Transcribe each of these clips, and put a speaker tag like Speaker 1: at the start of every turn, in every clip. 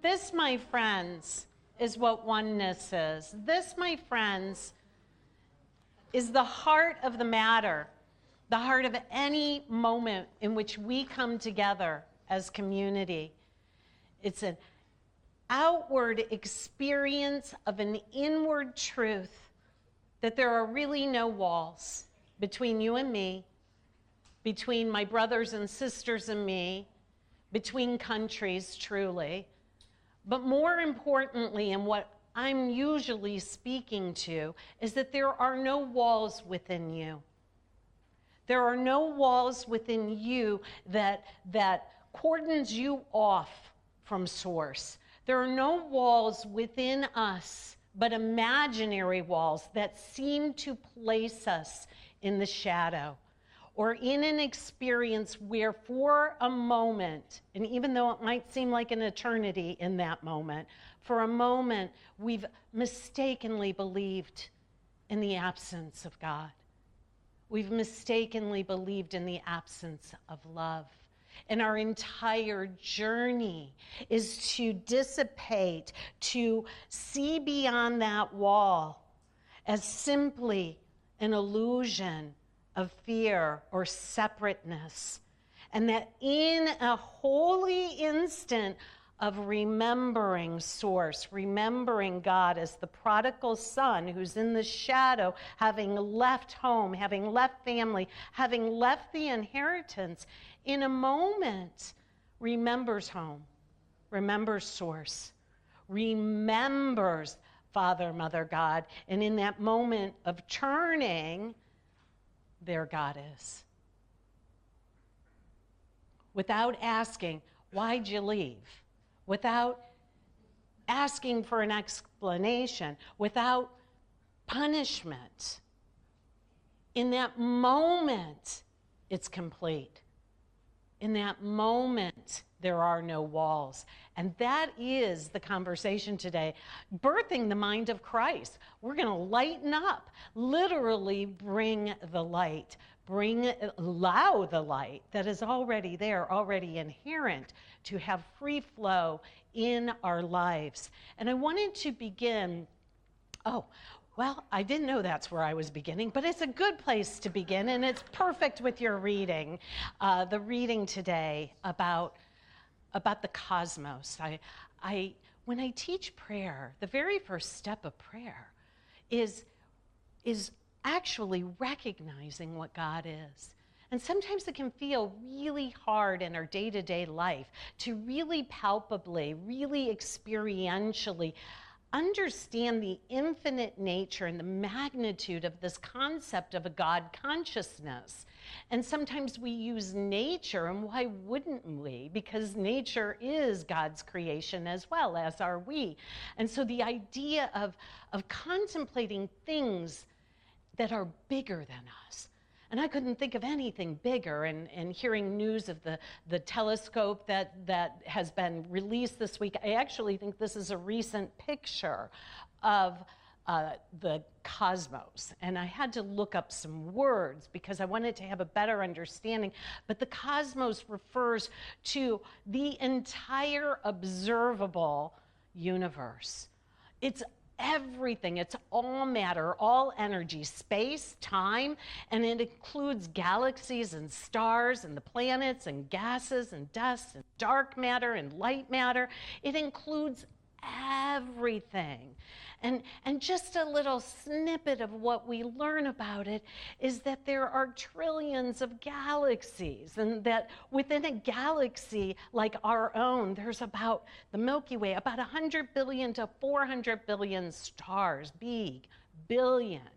Speaker 1: This, my friends, is what oneness is. This, my friends, is the heart of the matter, the heart of any moment in which we come together as community. It's an outward experience of an inward truth that there are really no walls between you and me, between my brothers and sisters and me, between countries, truly. But more importantly, and what I'm usually speaking to, is that there are no walls within you. There are no walls within you that cordons you off from source. There are no walls within us, but imaginary walls that seem to place us in the shadow, or in an experience where for a moment, and even though it might seem like an eternity in that moment, for a moment we've mistakenly believed in the absence of God. We've mistakenly believed in the absence of love. And our entire journey is to dissipate, to see beyond that wall as simply an illusion of fear or separateness. And that in a holy instant of remembering source, remembering God as the prodigal son who's in the shadow, having left home, having left family, having left the inheritance, in a moment remembers home, remembers source, remembers Father, Mother, God, and in that moment of turning, there God is. Without asking, why'd you leave? Without asking for an explanation, without punishment. In that moment, it's complete. In that moment, there are no walls. And that is the conversation today, birthing the mind of Christ. We're going to lighten up, literally bring the light, allow the light that is already there, already inherent, to have free flow in our lives. And I wanted to begin, well, I didn't know that's where I was beginning, but it's a good place to begin, and it's perfect with your reading, the reading today about the cosmos. When I teach prayer, the very first step of prayer is actually recognizing what God is. And sometimes it can feel really hard in our day-to-day life to really palpably, really experientially understand the infinite nature and the magnitude of this concept of a God consciousness. And sometimes we use nature, and why wouldn't we? Because nature is God's creation as well, as are we. And so the idea of contemplating things that are bigger than us. And I couldn't think of anything bigger, and hearing news of the telescope that has been released this week. I actually think this is a recent picture of the cosmos. And I had to look up some words because I wanted to have a better understanding. But the cosmos refers to the entire observable universe. It's everything. It's all matter, all energy, space, time, and it includes galaxies and stars and the planets and gases and dust and dark matter and light matter. It includes everything. And just a little snippet of what we learn about it is that there are trillions of galaxies, and that within a galaxy like our own, there's about the Milky Way, about 100 billion to 400 billion stars, big, billion.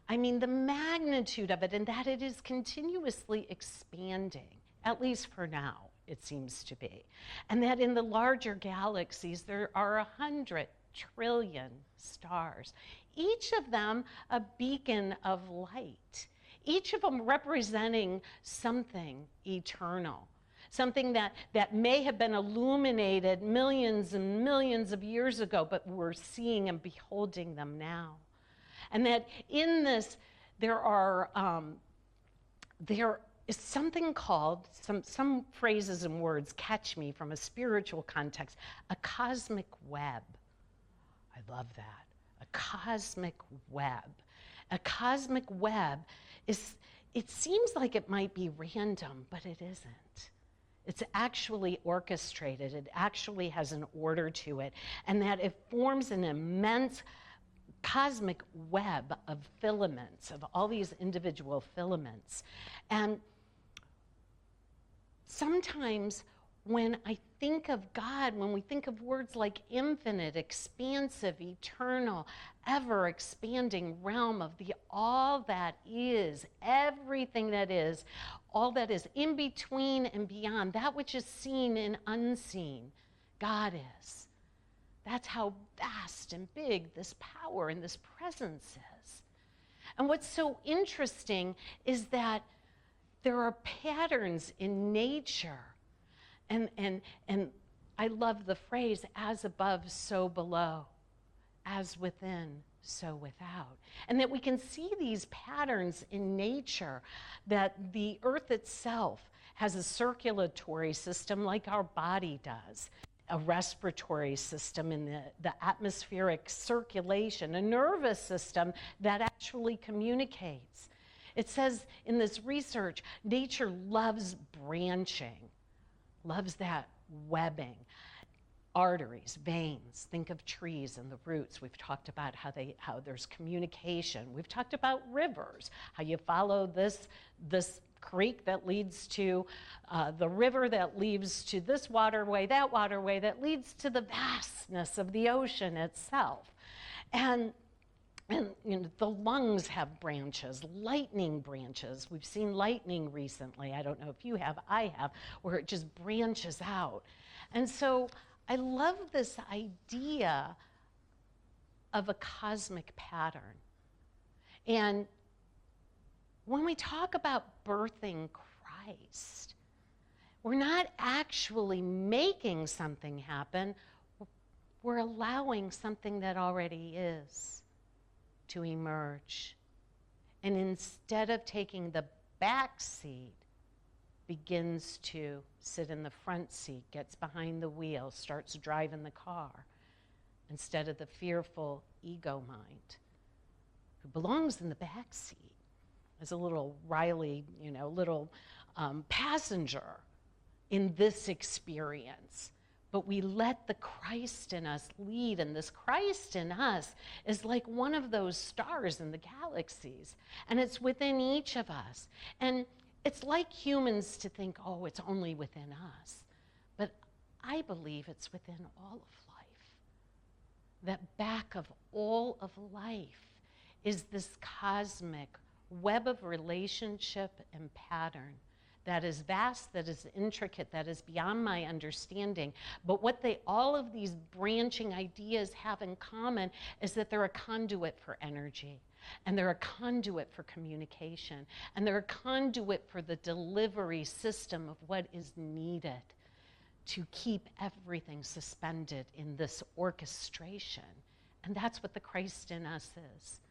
Speaker 1: I mean, the magnitude of it, and that it is continuously expanding, at least for now, it seems to be. And that in the larger galaxies, there are 100 trillion stars, each of them a beacon of light, each of them representing something eternal, something that may have been illuminated millions and millions of years ago, but we're seeing and beholding them now. And that in this, there is something called, some phrases and words catch me from a spiritual context, a cosmic web. I love that. A cosmic web. A cosmic web is, it seems like it might be random, but it isn't. It's actually orchestrated. It actually has an order to it, and that it forms an immense cosmic web of filaments, of all these individual filaments. And sometimes when I think of God, when we think of words like infinite, expansive, eternal, ever-expanding realm of the all that is, everything that is, all that is in between and beyond, that which is seen and unseen, God is. That's how vast and big this power and this presence is. And what's so interesting is that there are patterns in nature. And I love the phrase, as above, so below, as within, so without. And that we can see these patterns in nature, that the earth itself has a circulatory system like our body does, a respiratory system in the atmospheric circulation, a nervous system that actually communicates. It says in this research, nature loves branching, loves that webbing. Arteries, veins, think of trees and the roots. We've talked about how there's communication. We've talked about rivers, how you follow this creek that leads to the river that leads to this waterway that leads to the vastness of the ocean itself. And you know, the lungs have branches, lightning branches. We've seen lightning recently. I don't know if you have, I have, where it just branches out. And so I love this idea of a cosmic pattern. And when we talk about birthing Christ, we're not actually making something happen. We're allowing something that already is to emerge. And instead of taking the back seat, begins to sit in the front seat, gets behind the wheel, starts driving the car, instead of the fearful ego mind, who belongs in the back seat as a little Riley, little passenger in this experience. But we let the Christ in us lead, and this Christ in us is like one of those stars in the galaxies, and it's within each of us. And it's like humans to think, oh, it's only within us. But I believe it's within all of life. That back of all of life is this cosmic web of relationship and pattern that is vast, that is intricate, that is beyond my understanding. But what all of these branching ideas have in common is that they're a conduit for energy, and they're a conduit for communication, and they're a conduit for the delivery system of what is needed to keep everything suspended in this orchestration. And that's what the Christ in us is.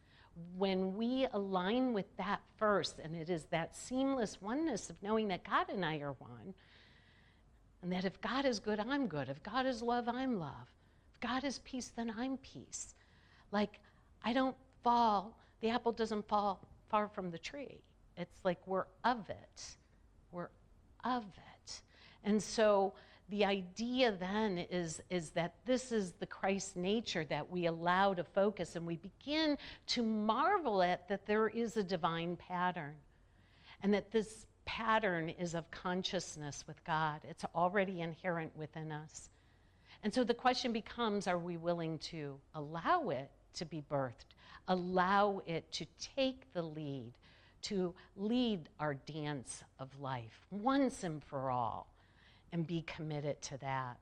Speaker 1: When we align with that first, and it is that seamless oneness of knowing that God and I are one, and that if God is good, I'm good. If God is love, I'm love. If God is peace, then I'm peace. Like, I don't fall, the apple doesn't fall far from the tree. It's like we're of it. We're of it. And so the idea then is that this is the Christ nature that we allow to focus, and we begin to marvel at that there is a divine pattern, and that this pattern is of consciousness with God. It's already inherent within us. And so the question becomes, are we willing to allow it to be birthed, allow it to take the lead, to lead our dance of life once and for all, and be committed to that?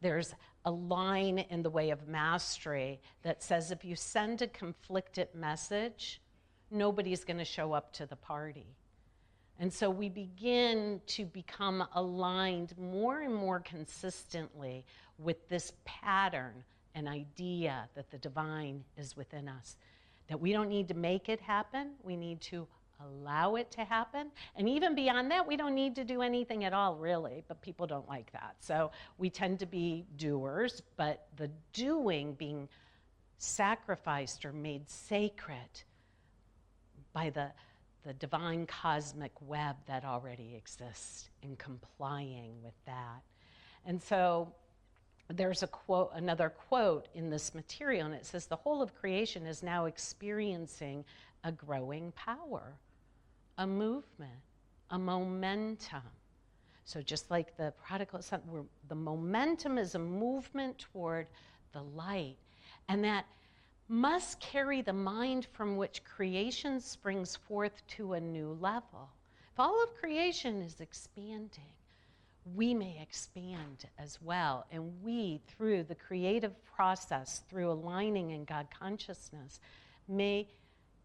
Speaker 1: There's a line in the Way of Mastery that says if you send a conflicted message, nobody's going to show up to the party. And so we begin to become aligned more and more consistently with this pattern and idea that the divine is within us, that we don't need to make it happen, we need to allow it to happen. And even beyond that, we don't need to do anything at all, really, but people don't like that. So we tend to be doers, but the doing being sacrificed or made sacred by the divine cosmic web that already exists and complying with that. And so there's another quote in this material, and it says, the whole of creation is now experiencing a growing power, a movement, a momentum. So just like the prodigal son, the momentum is a movement toward the light, and that must carry the mind from which creation springs forth to a new level. If all of creation is expanding, we may expand as well. And we, through the creative process, through aligning in God consciousness, may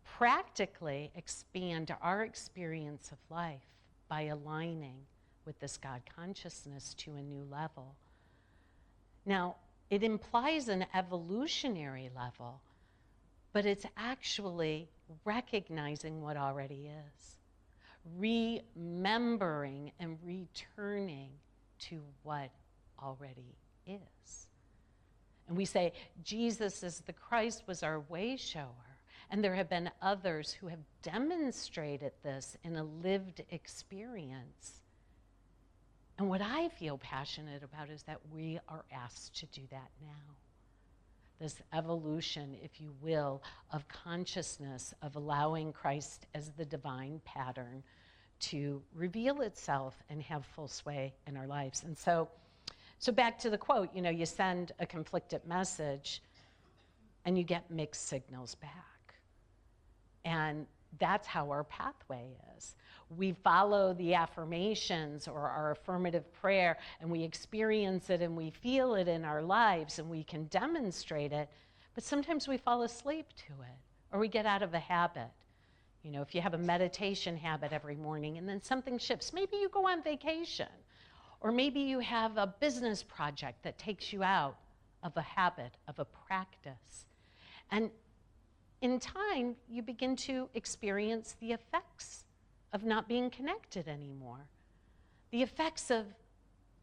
Speaker 1: practically expand our experience of life by aligning with this God consciousness to a new level. Now, it implies an evolutionary level, but it's actually recognizing what already is, remembering and returning to what already is. And we say, Jesus is the Christ, was our way shower. And there have been others who have demonstrated this in a lived experience. And what I feel passionate about is that we are asked to do that now. This evolution, if you will, of consciousness, of allowing Christ as the divine pattern to reveal itself and have full sway in our lives. And so back to the quote, you send a conflicted message and you get mixed signals back. And that's how our pathway is. We follow the affirmations or our affirmative prayer, and we experience it and we feel it in our lives and we can demonstrate it, but sometimes we fall asleep to it or we get out of a habit. If you have a meditation habit every morning and then something shifts, maybe you go on vacation, or maybe you have a business project that takes you out of a habit, of a practice. And in time, you begin to experience the effects of not being connected anymore, the effects of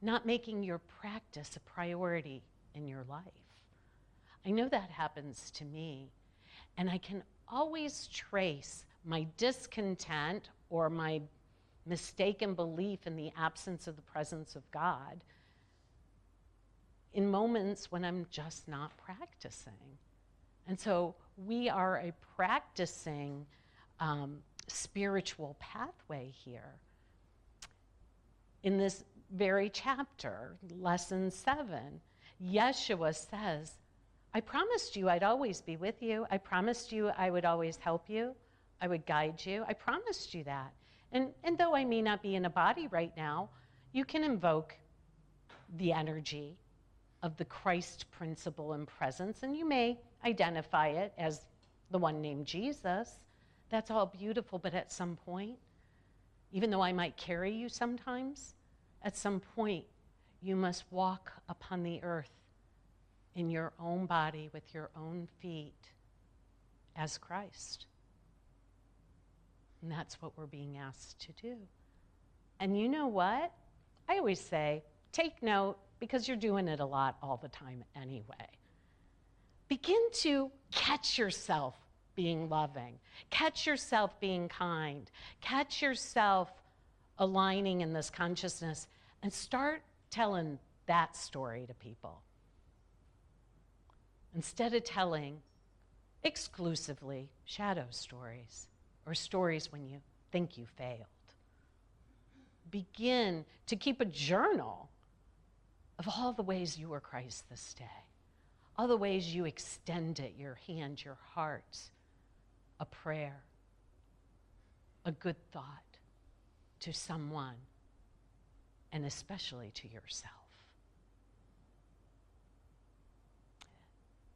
Speaker 1: not making your practice a priority in your life. I know that happens to me, and I can always trace my discontent or my mistaken belief in the absence of the presence of God in moments when I'm just not practicing. And so we are a practicing spiritual pathway here. In this very chapter, lesson 7, Yeshua says, I promised you I'd always be with you. I promised you I would always help you. I would guide you. I promised you that. And though I may not be in a body right now, you can invoke the energy of the Christ principle and presence, and you may identify it as the one named Jesus. That's all beautiful, but at some point, even though I might carry you sometimes, at some point, you must walk upon the earth in your own body with your own feet as Christ. And that's what we're being asked to do. And you know what? I always say, take note, because you're doing it a lot all the time anyway. Begin to catch yourself being loving. Catch yourself being kind. Catch yourself aligning in this consciousness, and start telling that story to people. Instead of telling exclusively shadow stories or stories when you think you failed. Begin to keep a journal of all the ways you were Christ this day, all the ways you extended your hand, your heart, a prayer, a good thought to someone, and especially to yourself.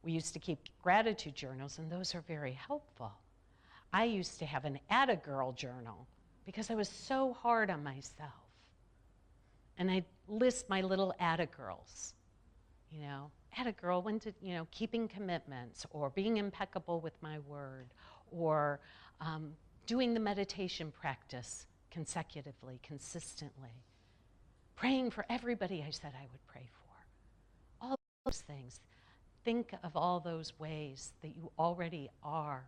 Speaker 1: We used to keep gratitude journals, and those are very helpful. I used to have an Atta-girl journal because I was so hard on myself. And I'd list my little Atta-girls. Atta-girl, keeping commitments, or being impeccable with my word, or doing the meditation practice consecutively, consistently, praying for everybody I said I would pray for. All those things. Think of all those ways that you already are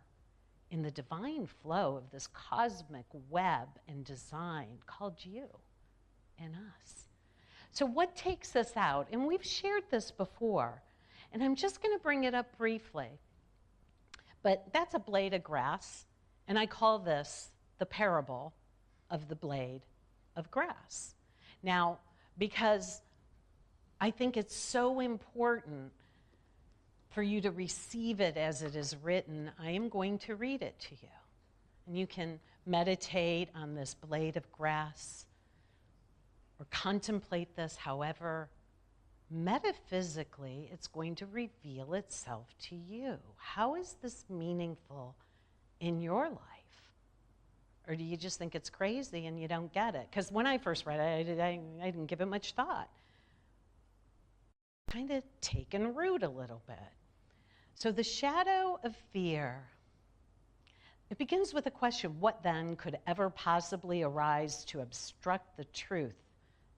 Speaker 1: in the divine flow of this cosmic web and design called you and us. So what takes us out? And we've shared this before, and I'm just going to bring it up briefly. But that's a blade of grass, and I call this the parable of the blade of grass. Now, because I think it's so important for you to receive it as it is written, I am going to read it to you. And you can meditate on this blade of grass or contemplate this however metaphysically it's going to reveal itself to you. How is this meaningful in your life? Or do you just think it's crazy and you don't get it? Because when I first read it, I didn't give it much thought. Kind of taken root a little bit. So the shadow of fear, it begins with a question: what then could ever possibly arise to obstruct the truth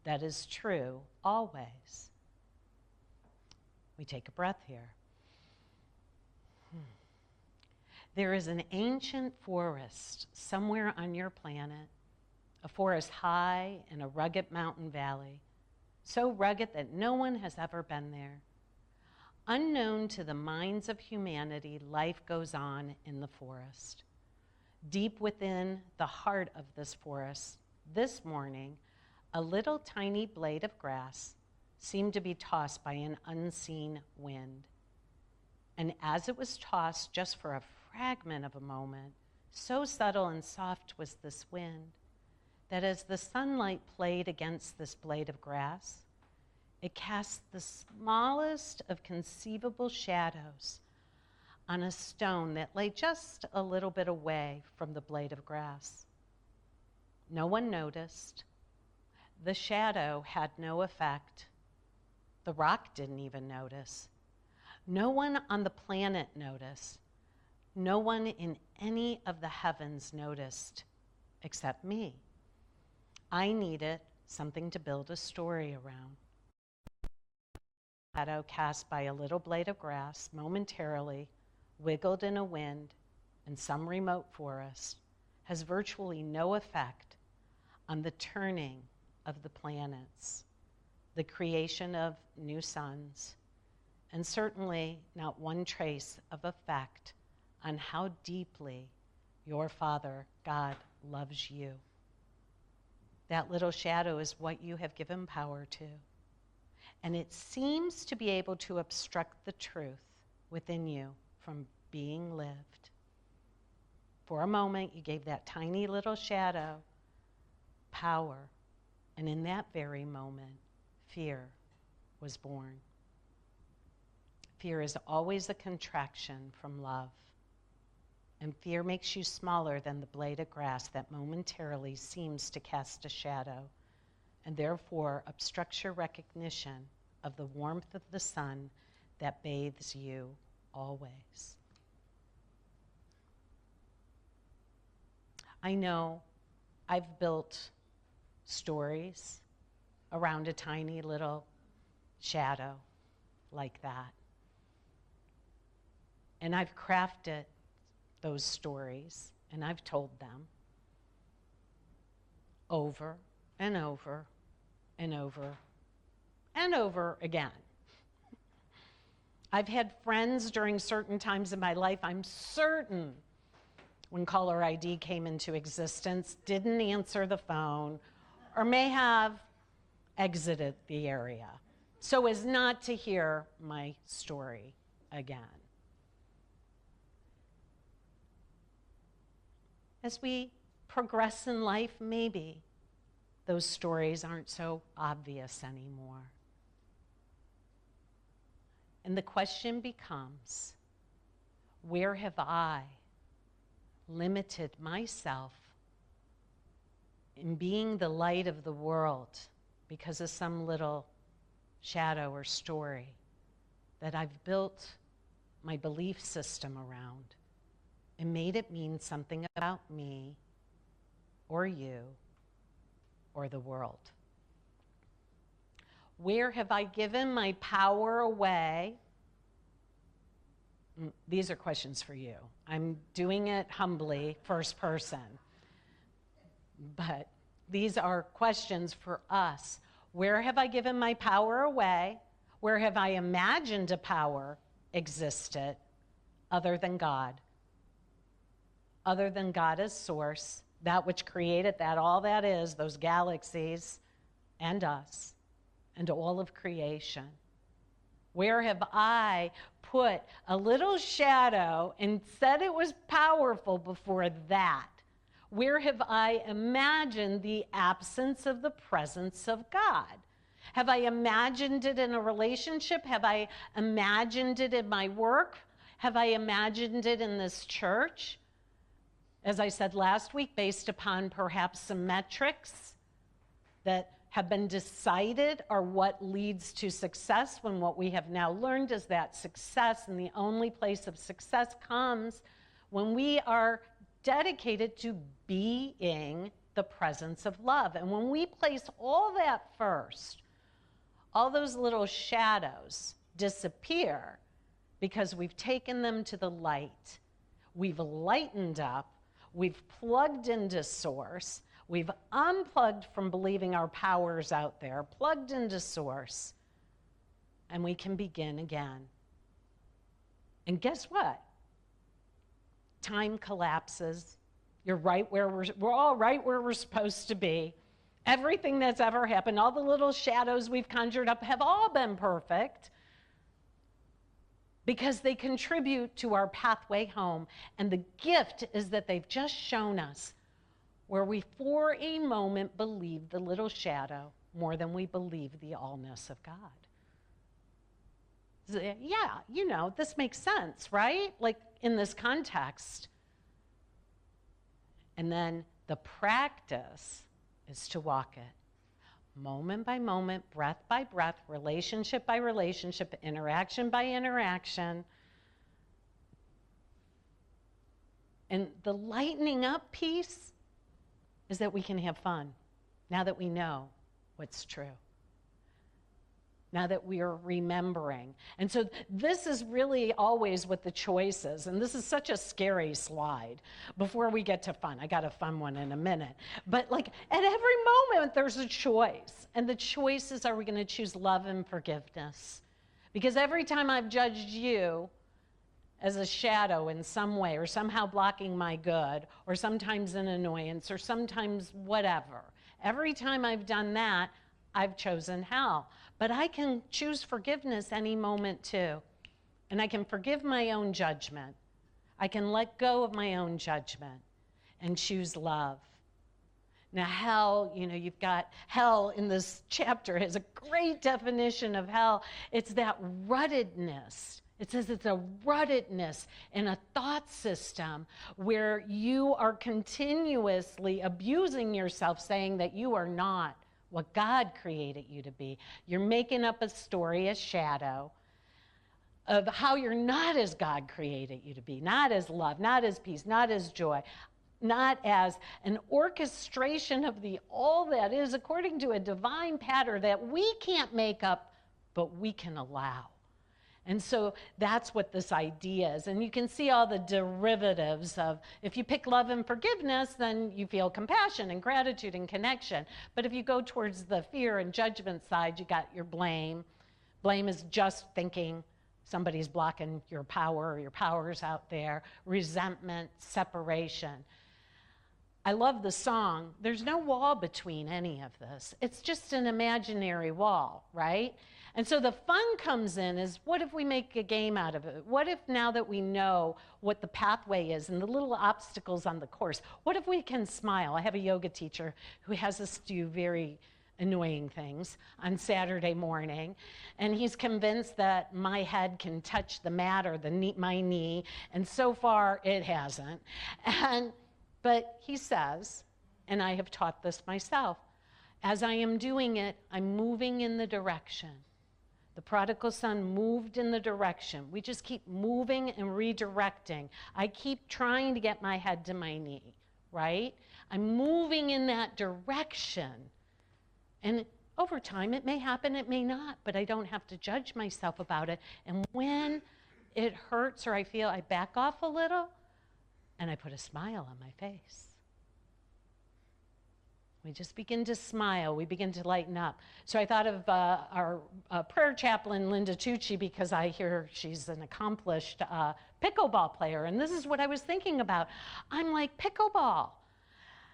Speaker 1: that is true always? We take a breath here. There is an ancient forest somewhere on your planet, a forest high in a rugged mountain valley, so rugged that no one has ever been there. Unknown to the minds of humanity, life goes on in the forest. Deep within the heart of this forest, this morning, a little tiny blade of grass seemed to be tossed by an unseen wind. And as it was tossed just for a fragment of a moment, so subtle and soft was this wind, that as the sunlight played against this blade of grass, it cast the smallest of conceivable shadows on a stone that lay just a little bit away from the blade of grass. No one noticed. The shadow had no effect. The rock didn't even notice. No one on the planet noticed. No one in any of the heavens noticed except me. I needed something to build a story around. Shadow cast by a little blade of grass momentarily wiggled in a wind in some remote forest has virtually no effect on the turning of the planets, the creation of new suns, and certainly not one trace of effect on how deeply your Father, God, loves you. That little shadow is what you have given power to. And it seems to be able to obstruct the truth within you from being lived. For a moment, you gave that tiny little shadow power. And in that very moment, fear was born. Fear is always a contraction from love. And fear makes you smaller than the blade of grass that momentarily seems to cast a shadow, and therefore obstructs your recognition of the warmth of the sun that bathes you always. I know I've built stories around a tiny little shadow like that. And I've crafted those stories, and I've told them over and over and over and over again. I've had friends during certain times in my life, I'm certain, when caller ID came into existence, didn't answer the phone or may have exited the area so as not to hear my story again. As we progress in life, maybe those stories aren't so obvious anymore. And the question becomes, where have I limited myself in being the light of the world because of some little shadow or story that I've built my belief system around? and made it mean something about me or you or the world? Where have I given my power away? These are questions for you. I'm doing it humbly, first person. But these are questions for us. Where have I given my power away? Where have I imagined a power existed other than God? Other than God as source, that which created that, all that is, those galaxies and us and all of creation. Where have I put a little shadow and said it was powerful before that? Where have I imagined the absence of the presence of God? Have I imagined it in a relationship? Have I imagined it in my work? Have I imagined it in this church? As I said last week, based upon perhaps some metrics that have been decided are what leads to success, when what we have now learned is that success, and the only place of success comes when we are dedicated to being the presence of love. And when we place all that first, all those little shadows disappear because we've taken them to the light. We've lightened up, we've plugged into source, we've unplugged from believing our power's out there, plugged into source, and we can begin again. And guess what? Time collapses. You're right where we're all right where we're supposed to be. Everything that's ever happened, all the little shadows we've conjured up have all been perfect because they contribute to our pathway home. And the gift is that they've just shown us where we for a moment believe the little shadow more than we believe the allness of God. Yeah, you know, this makes sense, right? Like in this context. And then the practice is to walk it moment by moment, breath by breath, relationship by relationship, interaction by interaction. And the lightening up piece is that we can have fun now that we know what's true. Now that we are remembering. And so this is really always what the choice is. And this is such a scary slide before we get to fun. I got a fun one in a minute. But like at every moment there's a choice. And the choice is, are we going to choose love and forgiveness? Because every time I've judged you as a shadow in some way, or somehow blocking my good, or sometimes an annoyance, or sometimes whatever, every time I've done that, I've chosen hell. But I can choose forgiveness any moment too. And I can forgive my own judgment. I can let go of my own judgment and choose love. Now hell, you know, you've got hell in this chapter has a great definition of hell. It's that ruttedness. It says it's a ruttedness in a thought system where you are continuously abusing yourself, saying that you are not what God created you to be. You're making up a story, a shadow, of how you're not as God created you to be, not as love, not as peace, not as joy, not as an orchestration of the all that is according to a divine pattern that we can't make up, but we can allow. And so that's what this idea is. And you can see all the derivatives of, if you pick love and forgiveness, then you feel compassion and gratitude and connection. But if you go towards the fear and judgment side, you got your blame. Blame is just thinking somebody's blocking your power or your power's out there. Resentment, separation. I love the song. There's no wall between any of this. It's just an imaginary wall, right? And so the fun comes in is, what if we make a game out of it? What if now that we know what the pathway is and the little obstacles on the course, what if we can smile? I have a yoga teacher who has us do very annoying things on Saturday morning, and he's convinced that my head can touch the mat or my knee, and so far it hasn't. But he says, and I have taught this myself, as I am doing it, I'm moving in the direction The prodigal son moved in the direction. We just keep moving and redirecting. I keep trying to get my head to my knee, right? I'm moving in that direction. And over time, it may happen, it may not, but I don't have to judge myself about it. And when it hurts or I feel, I back off a little and I put a smile on my face. We just begin to smile. We begin to lighten up. So I thought of our prayer chaplain, Linda Tucci, because I hear she's an accomplished pickleball player. And this is what I was thinking about. I'm like, pickleball.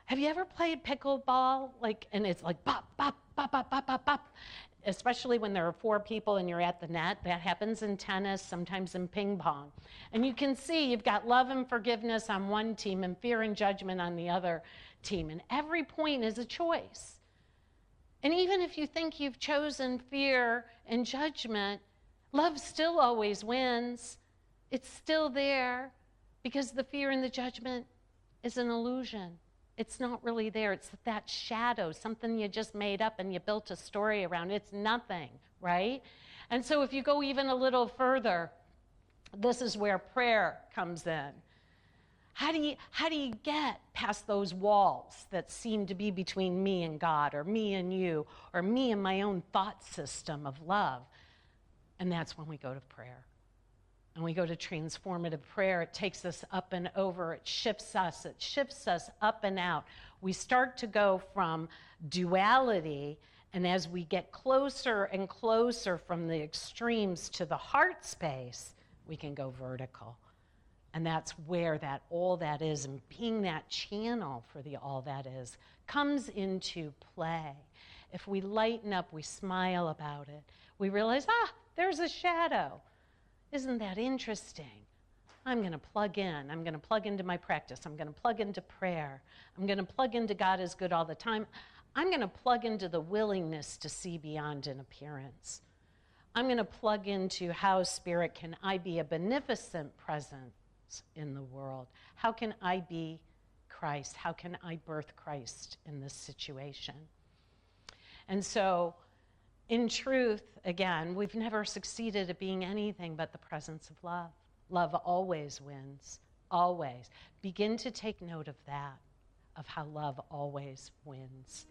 Speaker 1: Have you ever played pickleball? And it's like bop, bop, bop, bop, bop, bop, bop. Especially when there are 4 people and you're at the net. That happens in tennis, sometimes in ping pong. And you can see you've got love and forgiveness on one team and fear and judgment on the other team. And every point is a choice. And even if you think you've chosen fear and judgment, love still always wins. It's still there because the fear and the judgment is an illusion. It's not really there. It's that shadow, something you just made up and you built a story around. It's nothing, right? And so if you go even a little further, this is where prayer comes in. How do you get past those walls that seem to be between me and God, or me and you, or me and my own thought system of love? And that's when we go to prayer. And we go to transformative prayer. It takes us up and over. It shifts us up and out. We start to go from duality, and as we get closer and closer from the extremes to the heart space, we can go vertical. And that's where that all that is, and being that channel for the all that is, comes into play. If we lighten up, we smile about it, we realize, there's a shadow. Isn't that interesting? I'm going to plug in. I'm going to plug into my practice. I'm going to plug into prayer. I'm going to plug into God is good all the time. I'm going to plug into the willingness to see beyond an appearance. I'm going to plug into how, Spirit, can I be a beneficent presence in the world? How can I be Christ? How can I birth Christ in this situation? And so, in truth, again, we've never succeeded at being anything but the presence of love. Love always wins, always. Begin to take note of that, of how love always wins.